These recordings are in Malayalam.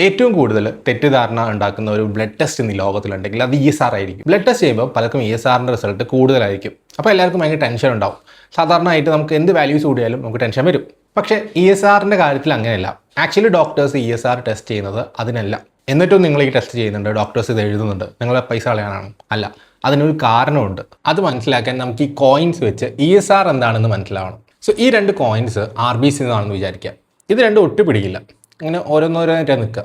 ഏറ്റവും കൂടുതൽ തെറ്റിദ്ധാരണ ഉണ്ടാക്കുന്ന ഒരു ബ്ലഡ് ടെസ്റ്റ് ഇന്ന് ലോകത്തിലുണ്ടെങ്കിൽ അത് ESR ആയിരിക്കും. ബ്ലഡ് ടെസ്റ്റ് ചെയ്യുമ്പോൾ പലർക്കും ESRന്റെ റിസൾട്ട് കൂടുതലായിരിക്കും. അപ്പോൾ എല്ലാവർക്കും ഭയങ്കര ടെൻഷൻ ഉണ്ടാവും. സാധാരണയായിട്ട് നമുക്ക് എന്ത് വാല്യൂസ് കൂടിയാലും നമുക്ക് ടെൻഷൻ വരും. പക്ഷേ ESRന്റെ കാര്യത്തിൽ അങ്ങനെയല്ല. ആക്ച്വലി ഡോക്ടേഴ്സ് ESR ടെസ്റ്റ് ചെയ്യുന്നത് അതിനല്ല. എന്നിട്ടും നിങ്ങൾ ഈ ടെസ്റ്റ് ചെയ്യുന്നുണ്ട്, ഡോക്ടേഴ്സ് ഇത് എഴുതുന്നുണ്ട്, നിങ്ങളെ പൈസ കളയാനാണ്? അല്ല, അതിനൊരു കാരണമുണ്ട്. അത് മനസ്സിലാക്കാൻ നമുക്ക് ഈ കോയിൻസ് വെച്ച് ESR എന്താണെന്ന് മനസ്സിലാവണം. സോ ഈ രണ്ട് കോയിൻസ് RBC എന്നാണെന്ന് വിചാരിക്കുക. ഇത് രണ്ടും ഒട്ടുപിടിക്കില്ല. അങ്ങനെ ഓരോന്നോരോന്നായിട്ട് നിൽക്കുക.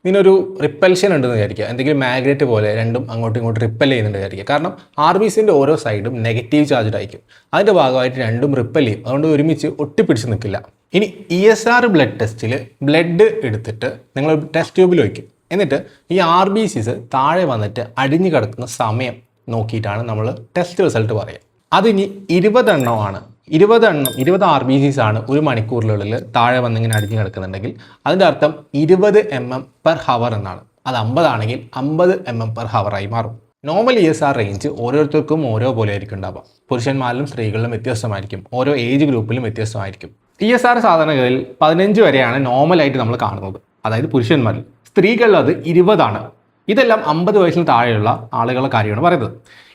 ഇതിനൊരു റിപ്പൽഷൻ ഉണ്ടെന്ന് വിചാരിക്കുക. എന്തെങ്കിലും മാഗ്നറ്റ് പോലെ രണ്ടും അങ്ങോട്ടും ഇങ്ങോട്ടും റിപ്പൽ ചെയ്യുന്നുണ്ട് വിചാരിക്കുക. കാരണം RBCൻ്റെ ഓരോ സൈഡും നെഗറ്റീവ് ചാർജ്ഡ് ആയിരിക്കും. അതിൻ്റെ ഭാഗമായിട്ട് രണ്ടും റിപ്പൽ ചെയ്യും. അതുകൊണ്ട് ഒരുമിച്ച് ഒട്ടിപ്പിടിച്ച് നിൽക്കില്ല. ഇനി ESR ബ്ലഡ് ടെസ്റ്റിൽ ബ്ലഡ് എടുത്തിട്ട് നിങ്ങൾ ടെസ്റ്റ് ട്യൂബിൽ വയ്ക്കും. എന്നിട്ട് ഈ RBCs താഴെ വന്നിട്ട് അടിഞ്ഞു കിടക്കുന്ന സമയം നോക്കിയിട്ടാണ് നമ്മൾ ടെസ്റ്റ് റിസൾട്ട് പറയുക. അതിനി 20 എണ്ണമാണ്. 20 RBCs ആണ് ഒരു മണിക്കൂറിനുള്ളിൽ താഴെ വന്നിങ്ങനെ അടിഞ്ഞു കിടക്കുന്നുണ്ടെങ്കിൽ അതിൻ്റെ അർത്ഥം 20 mm/h എന്നാണ്. അത് 50 ആണെങ്കിൽ 50 mm/h ആയി മാറും. നോർമൽ ESR റേഞ്ച് ഓരോരുത്തർക്കും ഓരോ പോലെ ആയിരിക്കും ഉണ്ടാവുക. പുരുഷന്മാരിലും സ്ത്രീകളിലും വ്യത്യസ്തമായിരിക്കും. ഓരോ ഏജ് ഗ്രൂപ്പിലും വ്യത്യസ്തമായിരിക്കും. ESR സാധാരണഗതിയിൽ 15 വരെയാണ് നോർമലായിട്ട് നമ്മൾ കാണുന്നത്, അതായത് പുരുഷന്മാരിൽ. സ്ത്രീകളിൽ അത് 20 ആണ്. ഇതെല്ലാം 50 വയസ്സിന് താഴെയുള്ള ആളുകളുടെ കാര്യമാണ് പറയുന്നത്.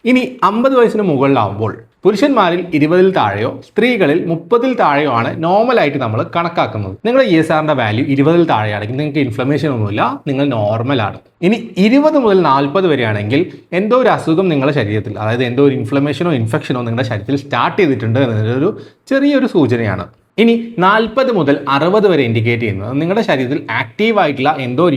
ഇനി 50 വയസ്സിന് മുകളിലാവുമ്പോൾ പുരുഷന്മാരിൽ 20-ൽ താഴെയോ സ്ത്രീകളിൽ 30-ൽ താഴെയോ ആണ് നോർമലായിട്ട് നമ്മൾ കണക്കാക്കുന്നത്. നിങ്ങളുടെ ESRന്റെ വാല്യൂ 20-ൽ താഴെയാണെങ്കിൽ നിങ്ങൾക്ക് ഇൻഫ്ലമേഷൻ ഒന്നുമില്ല, നിങ്ങൾ നോർമലാണ്. ഇനി 20 മുതൽ 40 വരെയാണെങ്കിൽ എന്തോ ഒരു അസുഖം നിങ്ങളുടെ ശരീരത്തിൽ, അതായത് എന്തോ ഒരു ഇൻഫ്ലമേഷനോ ഇൻഫെക്ഷനോ നിങ്ങളുടെ ശരീരത്തിൽ സ്റ്റാർട്ട് ചെയ്തിട്ടുണ്ട് എന്നതൊരു ചെറിയൊരു സൂചനയാണ്. ഇനി 40 മുതൽ 60 വരെ ഇൻഡിക്കേറ്റ് ചെയ്യുന്നത് നിങ്ങളുടെ ശരീരത്തിൽ ആക്റ്റീവായിട്ടുള്ള എന്തോ ഒരു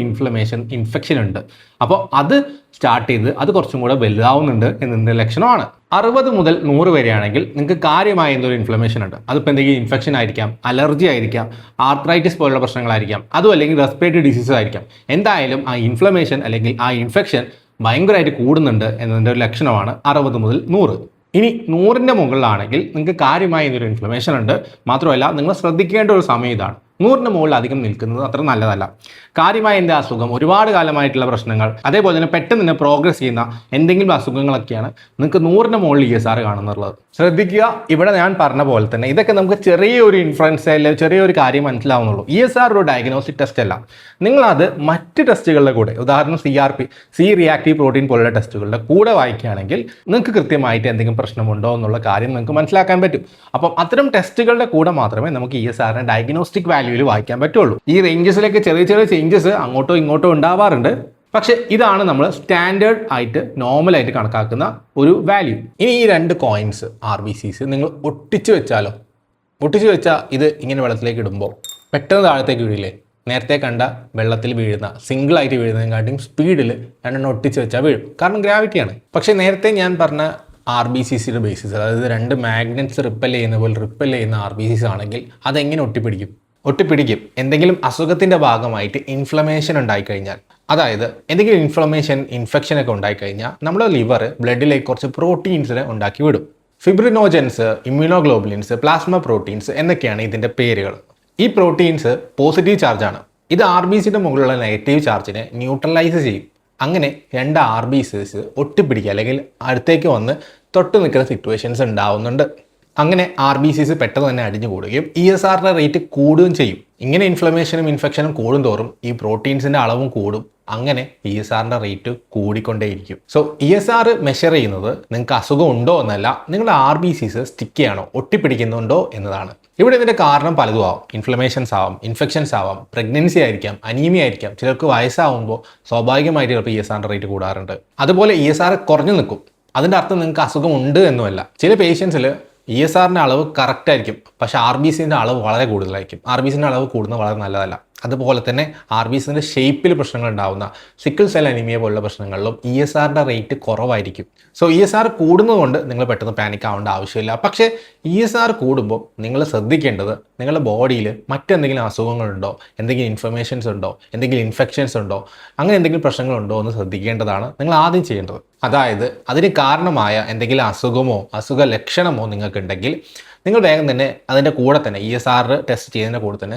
ഇൻഫെക്ഷൻ ഉണ്ട്. അപ്പോൾ അത് സ്റ്റാർട്ട് ചെയ്ത് അത് കുറച്ചും കൂടെ വലുതാവുന്നുണ്ട് എന്നതിൻ്റെ ലക്ഷണമാണ്. 60 മുതൽ 100 വരെയാണെങ്കിൽ നിങ്ങൾക്ക് കാര്യമായ എന്തോ ഒരു ഇൻഫ്ലമേഷൻ ഉണ്ട്. അതിപ്പോൾ എന്തെങ്കിലും ഇൻഫെക്ഷൻ ആയിരിക്കാം, അലർജി ആയിരിക്കാം, ആർത്രൈറ്റിസ് പോലുള്ള പ്രശ്നങ്ങളായിരിക്കാം, അതും അല്ലെങ്കിൽ റെസ്പിറേറ്ററി ഡിസീസസ് ആയിരിക്കാം. എന്തായാലും ആ ഇൻഫ്ലമേഷൻ അല്ലെങ്കിൽ ആ ഇൻഫെക്ഷൻ ഭയങ്കരമായിട്ട് കൂടുന്നുണ്ട് എന്നതിൻ്റെ ഒരു ലക്ഷണമാണ് 60 മുതൽ 100. ഇനി 100ൻ്റെ മുകളിലാണെങ്കിൽ നിങ്ങൾക്ക് കാര്യമായ എന്തൊരു ഇൻഫ്ലമേഷൻ ഉണ്ട്. മാത്രമല്ല നിങ്ങൾ ശ്രദ്ധിക്കേണ്ട ഒരു സമയം ഇതാണ്. 100ന് മുകളിൽ അധികം നിൽക്കുന്നത് അത്ര നല്ലതല്ല. കാര്യമായ എൻ്റെ അസുഖം, ഒരുപാട് കാലമായിട്ടുള്ള പ്രശ്നങ്ങൾ, അതേപോലെ തന്നെ പെട്ടെന്ന് തന്നെ പ്രോഗ്രസ് ചെയ്യുന്ന എന്തെങ്കിലും അസുഖങ്ങളൊക്കെയാണ് നിങ്ങൾക്ക് 100ന് മുകളിൽ ESR കാണുന്നുള്ളത്. ശ്രദ്ധിക്കുക, ഇവിടെ ഞാൻ പറഞ്ഞ പോലെ തന്നെ ഇതൊക്കെ നമുക്ക് ചെറിയൊരു ഇൻഫ്ലുവൻസ് അല്ലെങ്കിൽ ചെറിയൊരു കാര്യം മനസ്സിലാവുന്നുള്ളൂ. ESR ഒരു ഡയഗ്നോസ്റ്റിക് ടെസ്റ്റ് അല്ല. നിങ്ങളത് മറ്റ് ടെസ്റ്റുകളുടെ കൂടെ, ഉദാഹരണം C റിയാക്റ്റീവ് പ്രോട്ടീൻ പോലുള്ള ടെസ്റ്റുകളുടെ കൂടെ വായിക്കുകയാണെങ്കിൽ നിങ്ങൾക്ക് കൃത്യമായിട്ട് എന്തെങ്കിലും പ്രശ്നമുണ്ടോ എന്നുള്ള കാര്യം നിങ്ങൾക്ക് മനസ്സിലാക്കാൻ പറ്റും. അപ്പം അത്തരം ടെസ്റ്റുകളുടെ കൂടെ മാത്രമേ നമുക്ക് ESRനെ ഡയഗ്നോസ്റ്റിക് വാല്യൂവിൽ വായിക്കാൻ പറ്റുള്ളൂ. ഈ റേഞ്ചസിലേക്ക് ചെറിയ ചെറിയ ചേഞ്ചസ് അങ്ങോട്ടോ ഇങ്ങോട്ടോ ഉണ്ടാവാറുണ്ട്. പക്ഷെ ഇതാണ് നമ്മൾ സ്റ്റാൻഡേർഡ് ആയിട്ട് നോർമലായിട്ട് കണക്കാക്കുന്ന ഒരു വാല്യൂ. ഇനി ഈ രണ്ട് കോയിൻസ് RBCs നിങ്ങൾ ഒട്ടിച്ച് വെച്ചാലോ? ഒട്ടിച്ച് വെച്ചാൽ ഇത് ഇങ്ങനെ വെള്ളത്തിലേക്ക് ഇടുമ്പോൾ പെട്ടെന്ന് താഴത്തേക്ക് വീഴില്ലേ? നേരത്തെ കണ്ട വെള്ളത്തിൽ വീഴുന്ന സിംഗിളായിട്ട് വീഴുന്നതിനെക്കാട്ടും സ്പീഡിൽ രണ്ടെണ്ണം ഒട്ടിച്ച് വെച്ചാൽ വീഴും. കാരണം ഗ്രാവിറ്റിയാണ്. പക്ഷേ നേരത്തെ ഞാൻ പറഞ്ഞ RBCsയുടെ ബേസിസ്, അതായത് രണ്ട് മാഗ്നറ്റ്സ് റിപ്പൽ ചെയ്യുന്ന RBCs ആണെങ്കിൽ അതെങ്ങനെ ഒട്ടിപ്പിടിക്കും? എന്തെങ്കിലും അസുഖത്തിൻ്റെ ഭാഗമായിട്ട് ഇൻഫ്ലമേഷൻ ഉണ്ടായിക്കഴിഞ്ഞാൽ, അതായത് എന്തെങ്കിലും ഇൻഫെക്ഷൻ ഒക്കെ ഉണ്ടായിക്കഴിഞ്ഞാൽ നമ്മുടെ ലിവർ ബ്ലഡിലേക്ക് കുറച്ച് പ്രോട്ടീൻസിനെ ഉണ്ടാക്കി വിടും. ഫിബ്രിനോജൻസ്, ഇമ്മ്യൂണോഗ്ലോബുലിൻസ്, പ്ലാസ്മ പ്രോട്ടീൻസ് എന്നൊക്കെയാണ് ഇതിൻ്റെ പേരുകൾ. ഈ പ്രോട്ടീൻസ് പോസിറ്റീവ് ചാർജാണ്. ഇത് RBCയുടെ മുകളിലുള്ള നെഗറ്റീവ് ചാർജിനെ ന്യൂട്രലൈസ് ചെയ്യും. അങ്ങനെ രണ്ട് RBCs ഒട്ടിപ്പിടിക്കുക അല്ലെങ്കിൽ അടുത്തേക്ക് വന്ന് തൊട്ട് നിൽക്കുന്ന സിറ്റുവേഷൻസ് ഉണ്ടാവുന്നുണ്ട്. അങ്ങനെ RBCs പെട്ടെന്ന് തന്നെ അടിഞ്ഞു കൂടുകയും ESRന്റെ റേറ്റ് കൂടുകയും ചെയ്യും. ഇങ്ങനെ ഇൻഫ്ലമേഷനും ഇൻഫെക്ഷനും കൂടും തോറും ഈ പ്രോട്ടീൻസിൻ്റെ അളവും കൂടും. അങ്ങനെ ESRന്റെ റേറ്റ് കൂടിക്കൊണ്ടേയിരിക്കും. സോ ESR മെഷർ ചെയ്യുന്നത് നിങ്ങൾക്ക് അസുഖം ഉണ്ടോ എന്നല്ല, നിങ്ങളുടെ RBCs സ്റ്റിക്ക് ചെയ്യണോ, ഒട്ടിപ്പിടിക്കുന്നുണ്ടോ എന്നതാണ്. ഇവിടെ ഇതിൻ്റെ കാരണം പലതും ആവും. ഇൻഫ്ലമേഷൻസ് ആവാം, ഇൻഫെക്ഷൻസ് ആവാം, പ്രഗ്നൻസി ആയിരിക്കാം, അനീമിയ ആയിരിക്കാം. ചിലർക്ക് വയസ്സാവുമ്പോൾ സ്വാഭാവികമായിട്ട് ചിലപ്പോൾ ESRന്റെ റേറ്റ് കൂടാറുണ്ട്. അതുപോലെ ESR കുറഞ്ഞു നിൽക്കും. അതിൻ്റെ അർത്ഥം നിങ്ങൾക്ക് അസുഖം ഉണ്ട് എന്നുമല്ല. ചില പേഷ്യൻസിൽ ESRന്റെ അളവ് കറക്റ്റ് ആയിരിക്കും, പക്ഷേ RBCൻ്റെ അളവ് വളരെ കൂടുതലായിരിക്കും. RBCൻ്റെ അളവ് കൂടുന്നത് വളരെ നല്ലതല്ല. അതുപോലെ തന്നെ RBCൻ്റെ ഷേപ്പിൽ പ്രശ്നങ്ങൾ ഉണ്ടാകുന്ന സിക്കിൾ സെൽ അനീമിയ പോലുള്ള പ്രശ്നങ്ങളിലും ESRന്റെ റേറ്റ് കുറവായിരിക്കും. സോ ESR കൂടുന്നതുകൊണ്ട് നിങ്ങൾ പെട്ടെന്ന് പാനിക് ആവേണ്ട ആവശ്യമില്ല. പക്ഷേ ESR കൂടുമ്പോൾ നിങ്ങൾ ശ്രദ്ധിക്കേണ്ടത് നിങ്ങളുടെ ബോഡിയിൽ മറ്റെന്തെങ്കിലും അസുഖങ്ങളുണ്ടോ, എന്തെങ്കിലും ഇൻഫർമേഷൻസ് ഉണ്ടോ, എന്തെങ്കിലും ഇൻഫെക്ഷൻസ് ഉണ്ടോ, അങ്ങനെ എന്തെങ്കിലും പ്രശ്നങ്ങളുണ്ടോ എന്ന് ശ്രദ്ധിക്കേണ്ടതാണ് നിങ്ങൾ ആദ്യം ചെയ്യേണ്ടത്. അതായത് അതിന് കാരണമായ എന്തെങ്കിലും അസുഖമോ അസുഖ ലക്ഷണമോ നിങ്ങൾക്കുണ്ടെങ്കിൽ നിങ്ങൾ വേഗം തന്നെ അതിൻ്റെ കൂടെ തന്നെ ESR ടെസ്റ്റ് ചെയ്യുന്നതിൻ്റെ കൂടെ തന്നെ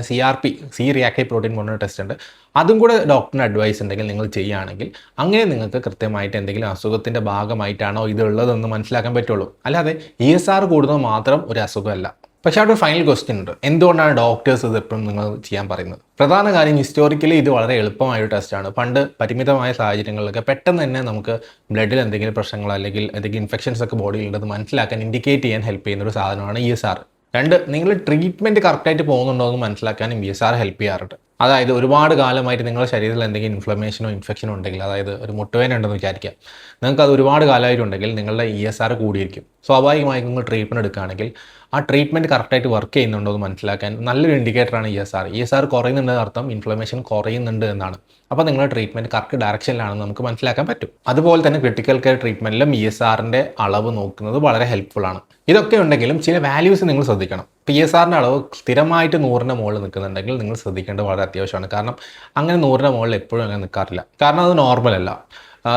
C റിയാക്റ്റീവ് പ്രോട്ടീൻ പോലുള്ള ടെസ്റ്റ് ഉണ്ട്, അതും കൂടെ ഡോക്ടറിന് അഡ്വൈസ് ഉണ്ടെങ്കിൽ നിങ്ങൾ ചെയ്യുകയാണെങ്കിൽ അങ്ങനെ നിങ്ങൾക്ക് കൃത്യമായിട്ട് എന്തെങ്കിലും അസുഖത്തിൻ്റെ ഭാഗമായിട്ടാണോ ഇതുള്ളതെന്ന് മനസ്സിലാക്കാൻ പറ്റുള്ളൂ. അല്ലാതെ ESR കൂടുന്നത് മാത്രം ഒരു അസുഖമല്ല. പക്ഷേ അവിടെ ഒരു ഫൈനൽ ക്വസ്റ്റ്യൻ ഉണ്ട്. എന്തുകൊണ്ടാണ് ഡോക്ടേഴ്സ് ഇത് എപ്പോഴും നിങ്ങൾ ചെയ്യാൻ പറയുന്നത്? പ്രധാന കാര്യം ഹിസ്റ്റോറിക്കലി ഇത് വളരെ എളുപ്പമായ ഒരു ടെസ്റ്റാണ്. പണ്ട് പരിമിതമായ സാഹചര്യങ്ങളിലൊക്കെ പെട്ടെന്ന് തന്നെ നമുക്ക് ബ്ലഡിൽ എന്തെങ്കിലും പ്രശ്നങ്ങൾ അല്ലെങ്കിൽ എന്തെങ്കിലും ഇൻഫെക്ഷൻസ് ഒക്കെ ബോഡിയിൽ ഉണ്ടെന്ന് മനസ്സിലാക്കാൻ ഇൻഡിക്കേറ്റ് ചെയ്യാൻ ഹെൽപ്പ് ചെയ്യുന്ന ഒരു സാധനമാണ് ESR. രണ്ട്, നിങ്ങൾ ട്രീറ്റ്മെൻറ്റ് കറക്റ്റായിട്ട് പോകുന്നുണ്ടോ എന്ന് മനസ്സിലാക്കാനും ESR ഹെൽപ്പ് ചെയ്യാറുണ്ട്. അതായത് ഒരുപാട് കാലമായിട്ട് നിങ്ങളുടെ ശരീരത്തിൽ എന്തെങ്കിലും ഇൻഫ്ലമേഷനോ ഇൻഫെക്ഷനോ ഉണ്ടെങ്കിൽ, അതായത് ഒരു മുട്ടുവേദന ഉണ്ടെന്ന് വിചാരിക്കാം, നിങ്ങൾക്ക് അത് ഒരുപാട് കാലമായിട്ടുണ്ടെങ്കിൽ നിങ്ങളുടെ ESR കൂടിയിരിക്കും. സ്വാഭാവികമായും നിങ്ങൾ ട്രീറ്റ്മെൻറ്റ് എടുക്കുകയാണെങ്കിൽ ആ ട്രീറ്റ്മെൻറ്റ് കറക്റ്റായിട്ട് വർക്ക് ചെയ്യുന്നുണ്ടോ എന്ന് മനസ്സിലാക്കാൻ നല്ലൊരു ഇൻഡിക്കേറ്ററാണ് ESR. ESR കുറയുന്നുണ്ടെന്ന് അർത്ഥം ഇൻഫ്ലമേഷൻ കുറയുന്നുണ്ട് എന്നാണ്. അപ്പോൾ നിങ്ങളുടെ ട്രീറ്റ്മെൻറ്റ് കറക്റ്റ് ഡയറക്ഷനിലാണെന്ന് നമുക്ക് മനസ്സിലാക്കാൻ പറ്റും. അതുപോലെ തന്നെ ക്രിട്ടിക്കൽ കെയർ ട്രീറ്റ്മെൻറ്റിലും ESRൻ്റെ അളവ് നോക്കുന്നത് വളരെ ഹെൽപ്ഫുൾ ആണ്. ഇതൊക്കെ ഉണ്ടെങ്കിലും ചില വാല്യൂസ് നിങ്ങൾ ശ്രദ്ധിക്കണം. ഇപ്പോൾ ESRൻ്റെ അളവ് സ്ഥിരമായിട്ട് 100ൻ്റെ മുകളിൽ നിൽക്കുന്നുണ്ടെങ്കിൽ നിങ്ങൾ ശ്രദ്ധിക്കേണ്ടത് വളരെ അത്യാവശ്യമാണ്. കാരണം അങ്ങനെ 100ൻ്റെ മുകളിൽ എപ്പോഴും അങ്ങനെ നിൽക്കാറില്ല. കാരണം അത് നോർമൽ അല്ല.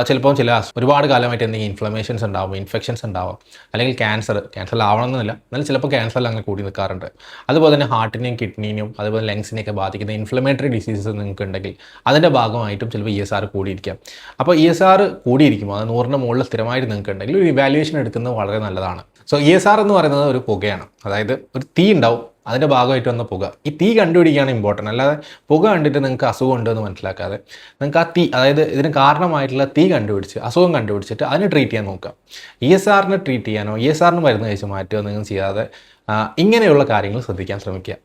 ചിലപ്പോൾ ഒരുപാട് കാലമായിട്ട് എന്തെങ്കിലും ഇൻഫ്ലമേഷൻസ് ഉണ്ടാവും, ഇൻഫെക്ഷൻസ് ഉണ്ടാവും, അല്ലെങ്കിൽ ക്യാൻസറിലാവണമെന്നില്ല, എന്നാലും ചിലപ്പോൾ ക്യാൻസറിൽ അങ്ങനെ കൂടി നിൽക്കാറുണ്ട്. അതുപോലെ തന്നെ ഹാർട്ടിനെയും കിഡ്നിനെയും അതുപോലെ ലങ്സിനെയൊക്കെ ബാധിക്കുന്ന ഇൻഫ്ലമേറ്ററി ഡിസീസസ് നിങ്ങൾക്ക് ഉണ്ടെങ്കിൽ അതിൻ്റെ ഭാഗമായിട്ടും ചിലപ്പോൾ ESR കൂടിയിരിക്കാം. അപ്പോൾ ESR കൂടിയിരിക്കുമ്പോൾ അത് 100ൻ്റെ മുകളിൽ സ്ഥിരമായിട്ട് നിങ്ങൾക്ക് ഉണ്ടെങ്കിൽ ഒരു ഇവാലുവേഷൻ എടുക്കുന്നത് വളരെ നല്ലതാണ്. സോ ESR എന്ന് പറയുന്നത് ഒരു പുകയാണ്. അതായത് ഒരു തീ ഉണ്ടാവും, അതിൻ്റെ ഭാഗമായിട്ട് വന്ന പുക. ഈ തീ കണ്ടുപിടിക്കുകയാണ് ഇമ്പോർട്ടൻ്റ്. അല്ലാതെ പുക കണ്ടിട്ട് നിങ്ങൾക്ക് അസുഖം ഉണ്ടെന്ന് മനസ്സിലാക്കാതെ നിങ്ങൾക്ക് ആ തീ, അതായത് ഇതിന് കാരണമായിട്ടുള്ള തീ കണ്ടുപിടിച്ച് അസുഖം കണ്ടുപിടിച്ചിട്ട് അതിന് ട്രീറ്റ് ചെയ്യാൻ നോക്കുക. ESRനെ ട്രീറ്റ് ചെയ്യാനോ ESRന് മരുന്ന് കഴിച്ച് മാറ്റുകയോ നിങ്ങൾ ചെയ്യാതെ ഇങ്ങനെയുള്ള കാര്യങ്ങൾ ശ്രദ്ധിക്കാൻ ശ്രമിക്കുക.